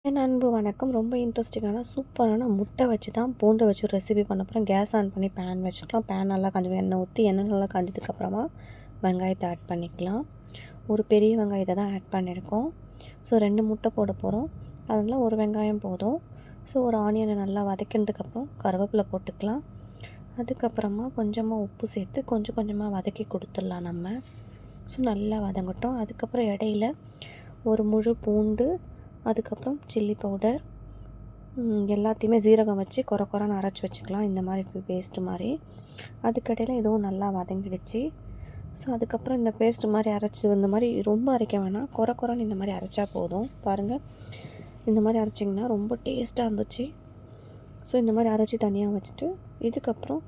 என் அன்பு வணக்கம். ரொம்ப இன்ட்ரெஸ்டிங்கான சூப்பரான முட்டை வச்சு தான் பூண்டை வச்சு ஒரு ரெசிபி பண்ண போகிறேன். கேஸ் ஆன் பண்ணி பேன் வச்சுக்கலாம். பேன் நல்லா காஞ்ச எண்ணெய் ஊற்றி எண்ணெய் நல்லா காஞ்சதுக்கப்புறமா வெங்காயத்தை ஆட் பண்ணிக்கலாம். ஒரு பெரிய வெங்காயத்தை தான் ஆட் பண்ணியிருக்கோம். ஸோ 2 முட்டை போட போகிறோம். அதில் ஒரு வெங்காயம் போதும். ஸோ ஒரு ஆனியனை நல்லா வதக்கினதுக்கப்புறம் கருவேப்பிலை போட்டுக்கலாம். அதுக்கப்புறமா கொஞ்சமாக உப்பு சேர்த்து கொஞ்சம் கொஞ்சமாக வதக்கி கொடுத்துடலாம் நம்ம. ஸோ நல்லா வதங்கட்டும். அதுக்கப்புறம் இடையில ஒரு முழு பூண்டு, அதுக்கப்புறம் சில்லி பவுடர், எல்லாத்தையுமே ஜீரகம் வச்சு கொரன்னு அரைச்சி வச்சுக்கலாம். இந்த மாதிரி பேஸ்ட்டு மாதிரி. அதுக்கடையில் இதுவும் நல்லா வதங்கிடுச்சு. ஸோ அதுக்கப்புறம் இந்த பேஸ்ட்டு மாதிரி அரைச்சி இந்த மாதிரி ரொம்ப அரைக்க வேணாம், கொரன்னு இந்த மாதிரி அரைச்சா போதும். பாருங்கள், இந்த மாதிரி அரைச்சிங்கன்னா ரொம்ப டேஸ்ட்டாக இருந்துச்சு. ஸோ இந்த மாதிரி அரைச்சி தனியாக வச்சுட்டு இதுக்கப்புறம்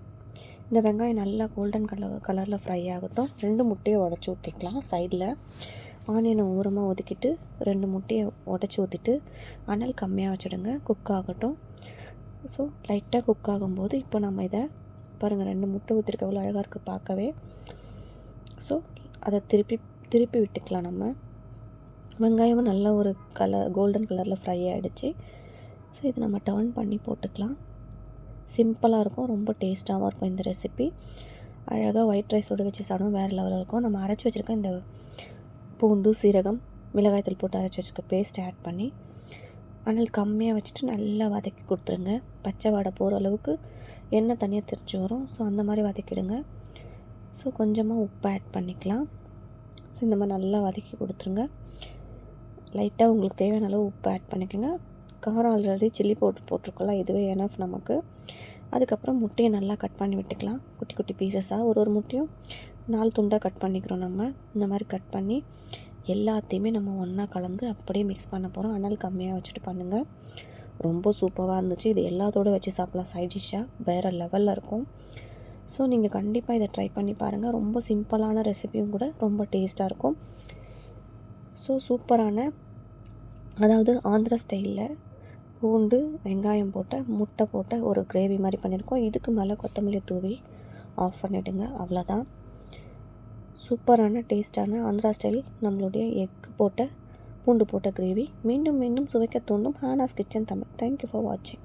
இந்த வெங்காயம் நல்லா கோல்டன் கலரில் ஃப்ரை ஆகட்டும். 2 முட்டையை உடச்சி ஊற்றிக்கலாம். சைடில் ஆனியனை ஓரமாக ஒதுக்கிட்டு 2 முட்டையை உடச்சி ஊற்றிட்டு அனல் கம்மியாக வச்சுடுங்க. குக் ஆகட்டும். ஸோ லைட்டாக குக் ஆகும்போது இப்போ நம்ம இதை பாருங்கள், 2 முட்டை ஊற்றிருக்க எவ்வளோ அழகாக இருக்குது பார்க்கவே. ஸோ அதை திருப்பி விட்டுக்கலாம். நம்ம வெங்காயமும் நல்ல ஒரு கோல்டன் கலரில் ஃப்ரை ஆகிடுச்சு. ஸோ இதை நம்ம டர்ன் பண்ணி போட்டுக்கலாம். சிம்பிளாக இருக்கும், ரொம்ப டேஸ்ட்டாகவும் இருக்கும் இந்த ரெசிபி. அழகாக ஒயிட் ரைஸோடு வச்சு சாப்பிடும் வேறு லெவலில் இருக்கும். நம்ம அரைச்சி வச்சுருக்க இந்த பூண்டு, சீரகம், மிளகாய்த்தூள் போட்டு அரைச்சி வச்சுருக்க பேஸ்ட் ஆட் பண்ணி அனல் கம்மியாக வச்சுட்டு நல்லா வதக்கி கொடுத்துருங்க. பச்சை வாடை போகிற அளவுக்கு எண்ணெய் தனியாக தெரிஞ்சு வரும். ஸோ அந்த மாதிரி வதக்கிடுங்க. ஸோ கொஞ்சமாக உப்பு ஆட் பண்ணிக்கலாம். ஸோ இந்த மாதிரி நல்லா வதக்கி கொடுத்துருங்க. லைட்டாக உங்களுக்கு தேவையான அளவு உப்பு ஆட் பண்ணிக்கோங்க. காரம் ஆல்ரெடி சில்லி பவுடர் போட்டிருக்கோம்ல, இதுவே எனஃப் நமக்கு. அதுக்கப்புறம் முட்டையை நல்லா கட் பண்ணி விட்டுக்கலாம். குட்டி குட்டி பீசஸாக ஒரு முட்டையும் 4 துண்டாக கட் பண்ணிக்கிறோம். நம்ம இந்த மாதிரி கட் பண்ணி எல்லாத்தையுமே நம்ம ஒன்றா கலந்து அப்படியே மிக்ஸ் பண்ண போகிறோம். அனல் கம்மியாக வச்சுட்டு பண்ணுங்கள். ரொம்ப சூப்பராக இருந்துச்சு. இது எல்லாத்தோடு வச்சு சாப்பிட்லாம். சைட் டிஷ்ஷாக வேறு லெவலில் இருக்கும். ஸோ நீங்கள் கண்டிப்பாக இதை ட்ரை பண்ணி பாருங்கள். ரொம்ப சிம்பிளான ரெசிபியும் கூட, ரொம்ப டேஸ்ட்டாக இருக்கும். ஸோ சூப்பரான, அதாவது ஆந்திரா ஸ்டைலில் பூண்டு வெங்காயம் போட்ட முட்டை போட்ட ஒரு கிரேவி மாதிரி பண்ணியிருக்கோம். இதுக்கு மேலே கொத்தமல்லி தூவி ஆஃப் பண்ணிவிடுங்க. அவ்வளோதான். சூப்பரான டேஸ்டான ஆந்திரா ஸ்டைல் நம்மளுடைய எக் போட்ட பூண்டு போட்ட கிரேவி. மீண்டும் மீண்டும் சுவைக்க தூண்டும் ஹானாஸ் கிச்சன் தமிழ். தேங்க்யூ ஃபார் வாட்சிங்.